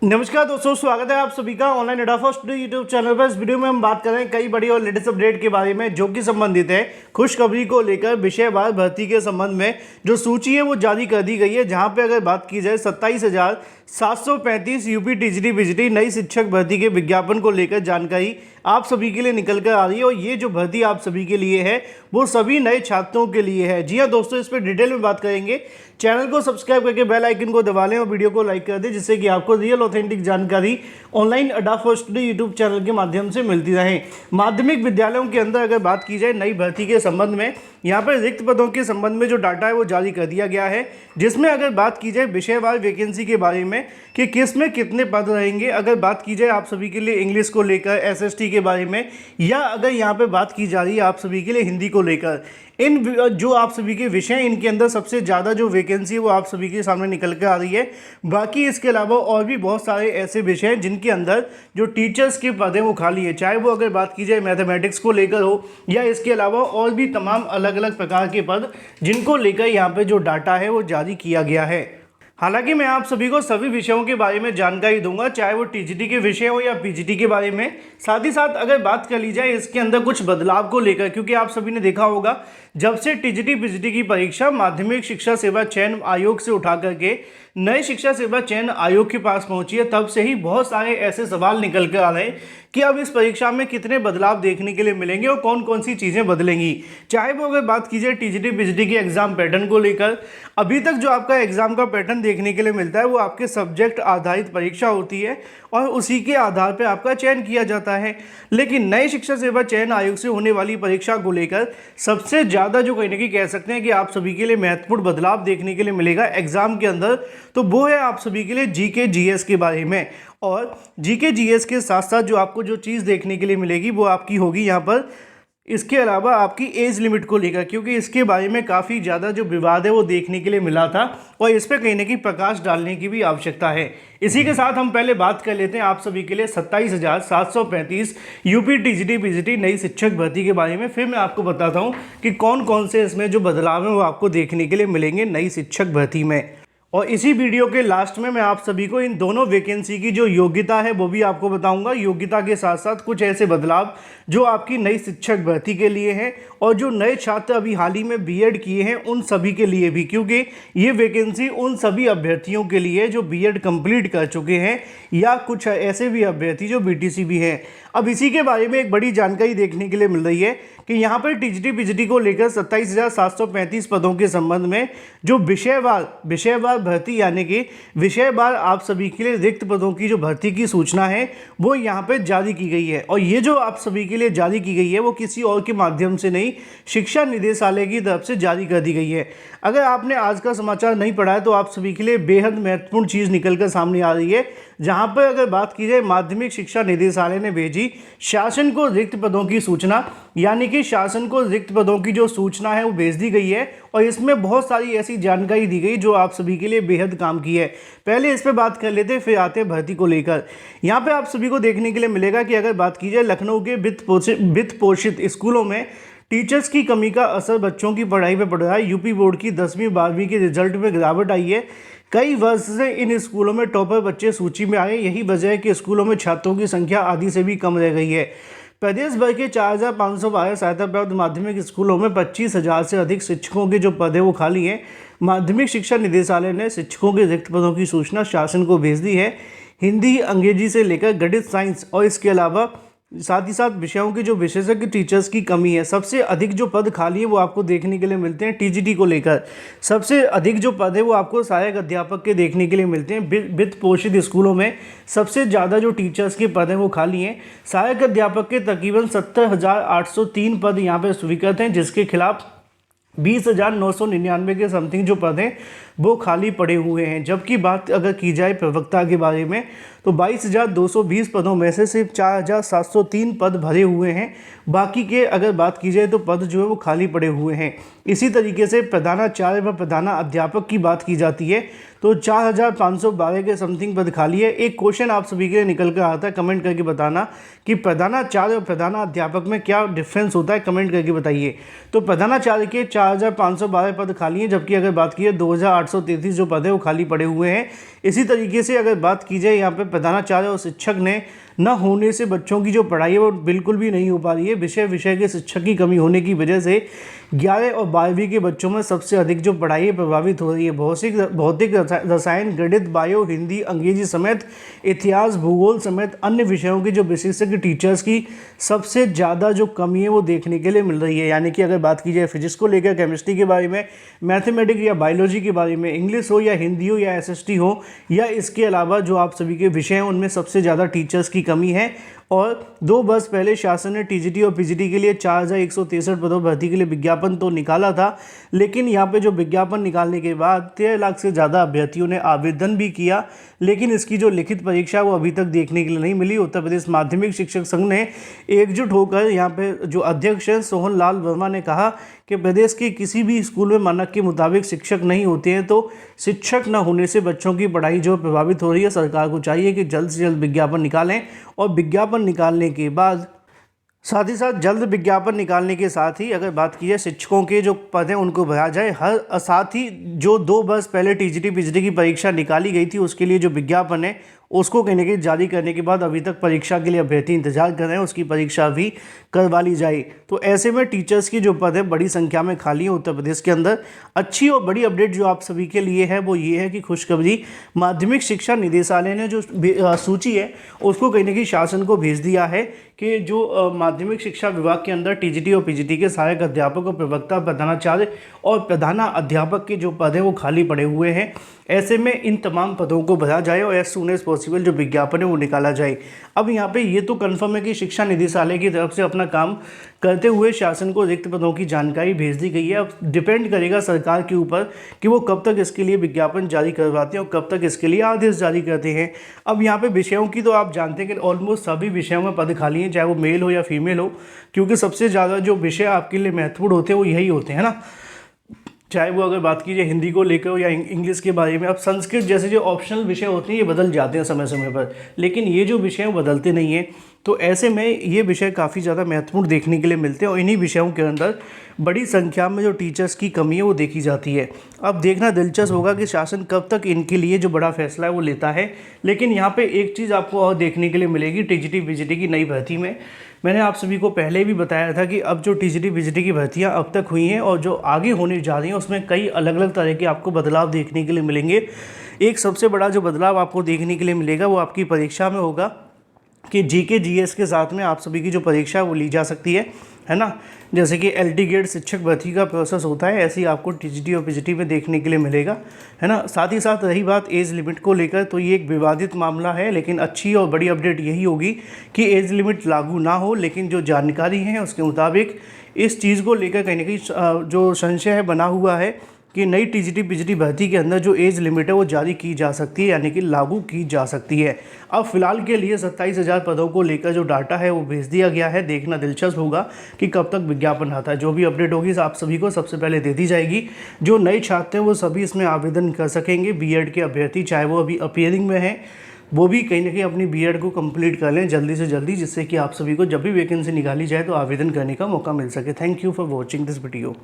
नमस्कार दोस्तों, स्वागत है आप सभी का ऑनलाइन अड्डा फर्स्ट यूट्यूब चैनल पर। इस वीडियो में हम बात कर रहे हैं कई बड़ी और लेटेस्ट अपडेट के बारे में, जो कि संबंधित है खुशखबरी को लेकर विषयवार भर्ती के संबंध में। जो सूची है वो जारी कर दी गई है, जहां पे अगर बात की जाए 27,735 यूपी टीजीटी बीजीटी नई शिक्षक भर्ती के विज्ञापन को लेकर जानकारी आप सभी के लिए निकल कर आ रही है। और ये जो भर्ती आप सभी के लिए है वो सभी नए छात्रों के लिए है। जी हाँ दोस्तों, इस पर डिटेल में बात करेंगे। चैनल को सब्सक्राइब करके बेल आइकन को दबा लें और वीडियो को लाइक कर दें, जिससे कि आपको रियल ऑथेंटिक जानकारी ऑनलाइन अड्डा फर्स्ट यूट्यूब चैनल के माध्यम से मिलती रहे। माध्यमिक विद्यालयों के अंदर अगर बात की जाए नई भर्ती के संबंध में, यहाँ पर रिक्त पदों के संबंध में जो डाटा है वो जारी कर दिया गया है, जिसमें अगर बात की जाए विषयवार वैकेंसी के बारे में कि किस में कितने पद रहेंगे। अगर बात की जाए आप सभी के लिए इंग्लिश को लेकर, एसएसटी के बारे में, या अगर यहाँ पे बात की जा रही है आप सभी के लिए हिंदी को लेकर, इन जो आप सभी के विषय इनके अंदर सबसे ज़्यादा जो वैकेंसी है वो आप सभी के सामने निकल कर आ रही है। बाकी इसके अलावा और भी बहुत सारे ऐसे विषय हैं जिनके अंदर जो टीचर्स के पद हैं वो खाली है, चाहे वो अगर बात की जाए मैथमेटिक्स को लेकर हो या इसके अलावा और भी तमाम अलग अलग प्रकार के पद जिनको लेकर यहाँ पे जो डाटा है वो जारी किया गया है। हालांकि मैं आप सभी को सभी विषयों के बारे में जानकारी दूंगा, चाहे वो टीजीटी के विषय हो या पीजीटी के बारे में। साथ ही साथ अगर बात कर ली जाए इसके अंदर कुछ बदलाव को लेकर, क्योंकि आप सभी ने देखा होगा जब से टीजीटी पीजीटी की परीक्षा माध्यमिक शिक्षा सेवा चयन आयोग से उठा करके नए शिक्षा सेवा चयन आयोग के पास पहुंची है, तब से ही बहुत सारे ऐसे सवाल निकल कर आ रहे हैं कि अब इस परीक्षा में कितने बदलाव देखने के लिए मिलेंगे और कौन कौन सी चीज़ें बदलेंगी। चाहे वो अगर बात की जाए टीजीटी पीजीटी के एग्जाम पैटर्न को लेकर, अभी तक जो आपका एग्जाम का पैटर्न देखने के लिए मिलता है वो आपके सब्जेक्ट आधारित परीक्षा होती है और उसी के आधार पर आपका चयन किया जाता है। लेकिन नए शिक्षा सेवा चयन आयोग से होने वाली परीक्षा को लेकर सबसे ज़्यादा जो कहीं ना कहीं कह सकते हैं कि आप सभी के लिए महत्वपूर्ण बदलाव देखने के लिए मिलेगा एग्जाम के अंदर, तो वो है आप सभी के लिए जीके जीएस के बारे में। और जीके जीएस के साथ साथ जो आपको जो चीज़ देखने के लिए मिलेगी वो आपकी होगी यहाँ पर, इसके अलावा आपकी एज लिमिट को लेकर, क्योंकि इसके बारे में काफ़ी ज़्यादा जो विवाद है वो देखने के लिए मिला था और इस पर कहीं ना कहीं प्रकाश डालने की भी आवश्यकता है। इसी के साथ हम पहले बात कर लेते हैं आप सभी के लिए 27,735 यूपी टीजीटी पीजीटी नई शिक्षक भर्ती के बारे में। फिर मैं आपको बताता हूँ कि कौन कौन से इसमें जो बदलाव हैं वो आपको देखने के लिए मिलेंगे नई शिक्षक भर्ती में। और इसी वीडियो के लास्ट में मैं आप सभी को इन दोनों वैकेंसी की जो योग्यता है वो भी आपको बताऊंगा। योग्यता के साथ साथ कुछ ऐसे बदलाव जो आपकी नई शिक्षक भर्ती के लिए हैं और जो नए छात्र अभी हाल ही में बीएड किए हैं उन सभी के लिए भी, क्योंकि ये वैकेंसी उन सभी अभ्यर्थियों के लिए जो बीएड कंप्लीट कर चुके हैं या कुछ ऐसे भी अभ्यर्थी जो बीटीसी भी हैं। अब इसी के बारे में एक बड़ी जानकारी देखने के लिए मिल रही है कि यहाँ पर टीजीटी पीजीटी को लेकर 27,735 पदों के संबंध में जो विषयवार भर्ती यानी कि विषयवार आप सभी के लिए रिक्त पदों की जो भर्ती की सूचना है वो यहाँ पे जारी की गई है। और ये जो आप सभी के लिए जारी की गई है वो किसी और के माध्यम से नहीं, शिक्षा निदेशालय की तरफ से जारी कर दी गई है। अगर आपने आज का समाचार नहीं पढ़ा है तो आप सभी के लिए बेहद महत्वपूर्ण चीज़ निकल कर सामने आ रही है, जहाँ पर अगर बात की जाए माध्यमिक शिक्षा निदेशालय ने भेजी शासन को रिक्त पदों की सूचना, यानी कि शासन को रिक्त पदों की जो सूचना है वो भेज दी गई है। और इसमें बहुत सारी ऐसी जानकारी दी गई जो आप सभी के लिए बेहद काम की है। पहले इस पर बात कर लेते हैं, फिर आते हैं भर्ती को लेकर। यहाँ पे आप सभी को देखने के लिए मिलेगा कि अगर बात की जाए लखनऊ के वित्त पोषित स्कूलों में टीचर्स की कमी का असर बच्चों की पढ़ाई पर पड़ रहा है। यूपी बोर्ड की 10वीं 12वीं के रिजल्ट में गिरावट आई है। कई वर्ष से इन स्कूलों में टॉपर बच्चे सूची में आए। यही वजह है कि स्कूलों में छात्रों की संख्या आधी से भी कम रह गई है। प्रदेश भर के 4,512 सहायता प्राप्त माध्यमिक स्कूलों में 25,000 से अधिक शिक्षकों के जो पद है वो खाली हैं। माध्यमिक शिक्षा निदेशालय ने शिक्षकों के रिक्त पदों की सूचना शासन को भेज दी है। हिंदी, अंग्रेजी से लेकर गणित, साइंस और इसके अलावा साथ ही साथ विषयों की जो विशेषज्ञ टीचर्स की कमी है। सबसे अधिक जो पद खाली है वो आपको देखने के लिए मिलते हैं टीजीटी को लेकर। सबसे अधिक जो पद है वो आपको सहायक अध्यापक के देखने के लिए मिलते हैं। वित्त पोषित स्कूलों में सबसे ज़्यादा जो टीचर्स के पद हैं वो खाली हैं। सहायक अध्यापक के तकरीबन 70,803 पद यहाँ पर स्वीकृत हैं, जिसके खिलाफ 20,999 के समथिंग जो पद हैं वो खाली पड़े हुए हैं। जबकि बात अगर की जाए प्रवक्ता के बारे में तो 22,220 पदों में से सिर्फ 4,703 पद भरे हुए हैं। बाकी के अगर बात की जाए तो पद जो है वो खाली पड़े हुए हैं। इसी तरीके से प्रधानाचार्य व प्रधानाध्यापक की बात की जाती है तो 4,512 के समथिंग पद खाली है। एक क्वेश्चन आप सभी के लिए निकल कर आता है, कमेंट करके बताना कि प्रधानाचार्य और प्रधानाध्यापक में क्या डिफरेंस होता है, कमेंट करके बताइए। तो प्रधानाचार्य के 4,512 पद खाली हैं, जबकि अगर बात की है 2,800 833 जो पद है वो खाली पड़े हुए हैं। इसी तरीके से अगर बात की जाए यहाँ पे प्रधानाचार्य और शिक्षक ने न होने से बच्चों की जो पढ़ाई है वो बिल्कुल भी नहीं हो पा रही है। विषय के शिक्षक की कमी होने की वजह से 11 और 12वीं के बच्चों में सबसे अधिक जो पढ़ाई है प्रभावित हो रही है। भौतिक, रसायन, गणित, बायो, हिंदी, अंग्रेजी समेत इतिहास, भूगोल समेत अन्य विषयों के जो विशेषज्ञ टीचर्स की सबसे ज़्यादा जो कमी है वो देखने के लिए मिल रही है। यानी कि अगर बात की जाए फिजिक्स को लेकर, केमिस्ट्री के बारे में, मैथमेटिक्स या बायोलॉजी के बारे में, इंग्लिश हो या हिंदी हो या एसएसटी हो या इसके अलावा जो आप सभी के विषय हैं उनमें सबसे ज़्यादा टीचर्स की कमी है। और 2 वर्ष पहले शासन ने टीजीटी और पीजीटी के लिए 4163 पदों भर्ती के लिए विज्ञापन तो निकाला था, लेकिन यहाँ पे जो विज्ञापन निकालने के बाद 13 लाख से ज़्यादा अभ्यर्थियों ने आवेदन भी किया, लेकिन इसकी जो लिखित परीक्षा वो अभी तक देखने के लिए नहीं मिली। उत्तर प्रदेश माध्यमिक शिक्षक संघ ने एकजुट होकर यहाँ पे जो अध्यक्ष हैं सोहन लाल वर्मा ने कहा कि प्रदेश के किसी भी स्कूल में मानक के मुताबिक शिक्षक नहीं होते हैं, तो शिक्षक न होने से बच्चों की पढ़ाई जो प्रभावित हो रही है। सरकार को चाहिए कि जल्द से जल्द विज्ञापन निकालें और विज्ञापन निकालने के बाद साथ ही साथ जल्द विज्ञापन निकालने के साथ ही अगर बात की जाए शिक्षकों के जो पद हैं उनको भरा जाए। साथ ही जो 2 वर्ष पहले टीजीटी पीजीटी की परीक्षा निकाली गई थी उसके लिए जो विज्ञापन है उसको कहीं ना कहीं जारी करने के बाद अभी तक परीक्षा के लिए अभ्यर्थी इंतजार कर रहे हैं, उसकी परीक्षा भी करवा ली जाए। तो ऐसे में टीचर्स की जो पद है बड़ी संख्या में खाली है उत्तर प्रदेश के अंदर। अच्छी और बड़ी अपडेट जो आप सभी के लिए है वो ये है कि खुशखबरी, माध्यमिक शिक्षा निदेशालय ने जो सूची है उसको कहीं ना कहीं शासन को भेज दिया है कि जो माध्यमिक शिक्षा विभाग के अंदर टीजीटी और पीजीटी के सहायक अध्यापक और प्रवक्ता, प्रधानाचार्य और प्रधानाध्यापक के जो पद हैं वो खाली पड़े हुए हैं। ऐसे में इन तमाम पदों को भरा जाए और एज सून एज पॉसिबल जो विज्ञापन है वो निकाला जाए। अब यहाँ पे ये तो कंफर्म है कि शिक्षा निदेशालय की तरफ से अपना काम करते हुए शासन को रिक्त पदों की जानकारी भेज दी गई है। अब डिपेंड करेगा सरकार के ऊपर कि वो कब तक इसके लिए विज्ञापन जारी करवाते हैं और कब तक इसके लिए आदेश जारी करते हैं। अब यहाँ पे विषयों की तो आप जानते हैं कि ऑलमोस्ट सभी विषयों में पद खाली हैं, चाहे वो मेल हो या फीमेल हो, क्योंकि सबसे ज़्यादा जो विषय आपके लिए महत्वपूर्ण होते हैं वो यही होते हैं ना। चाहे वो अगर बात कीजिए हिंदी को लेकर या इंग्लिश के बारे में। अब संस्कृत जैसे जो ऑप्शनल विषय होते हैं ये बदल जाते हैं समय समय पर, लेकिन ये जो विषय बदलते नहीं हैं। तो ऐसे में ये विषय काफ़ी ज़्यादा महत्वपूर्ण देखने के लिए मिलते हैं और इन्हीं विषयों के अंदर बड़ी संख्या में जो टीचर्स की कमी है वो देखी जाती है। अब देखना दिलचस्प होगा कि शासन कब तक इनके लिए जो बड़ा फैसला है वो लेता है। लेकिन यहाँ पे एक चीज़ आपको और देखने के लिए मिलेगी टीजीटी पीजीटी की नई भर्ती में। मैंने आप सभी को पहले भी बताया था कि अब जो टीजीटी पीजीटी की भर्तियाँ अब तक हुई हैं और जो आगे होने जा रही हैं उसमें कई अलग अलग तरह के आपको बदलाव देखने के लिए मिलेंगे। एक सबसे बड़ा जो बदलाव आपको देखने के लिए मिलेगा वो आपकी परीक्षा में होगा कि जीके जीएस के साथ में आप सभी की जो परीक्षा है वो ली जा सकती है ना। जैसे कि एलटी गेट शिक्षक भर्ती का प्रोसेस होता है, ऐसे ही आपको टीजीटी और पीजीटी में देखने के लिए मिलेगा, है ना। साथ ही साथ रही बात एज लिमिट को लेकर, तो ये एक विवादित मामला है, लेकिन अच्छी और बड़ी अपडेट यही होगी कि एज लिमिट लागू ना हो। लेकिन जो जानकारी है उसके मुताबिक इस चीज़ को लेकर कहीं ना कहीं जो संशय है बना हुआ है कि नई टीजीटी पीजीटी भर्ती के अंदर जो एज लिमिट है वो जारी की जा सकती है, यानी कि लागू की जा सकती है। अब फिलहाल के लिए 27,000 पदों को लेकर जो डाटा है वो भेज दिया गया है। देखना दिलचस्प होगा कि कब तक विज्ञापन आता है। जो भी अपडेट होगी आप सभी को सबसे पहले दे दी जाएगी। जो नए छात्र हैं वो सभी इसमें आवेदन कर सकेंगे। बीएड के अभ्यर्थी चाहे वो अभी अपीयरिंग में हैं वो भी कहीं ना कहीं अपनी बीएड को कंप्लीट कर लें जल्दी से जल्दी, जिससे कि आप सभी को जब भी वैकेंसी निकाली जाए तो आवेदन करने का मौका मिल सके। Thank you for watching this video.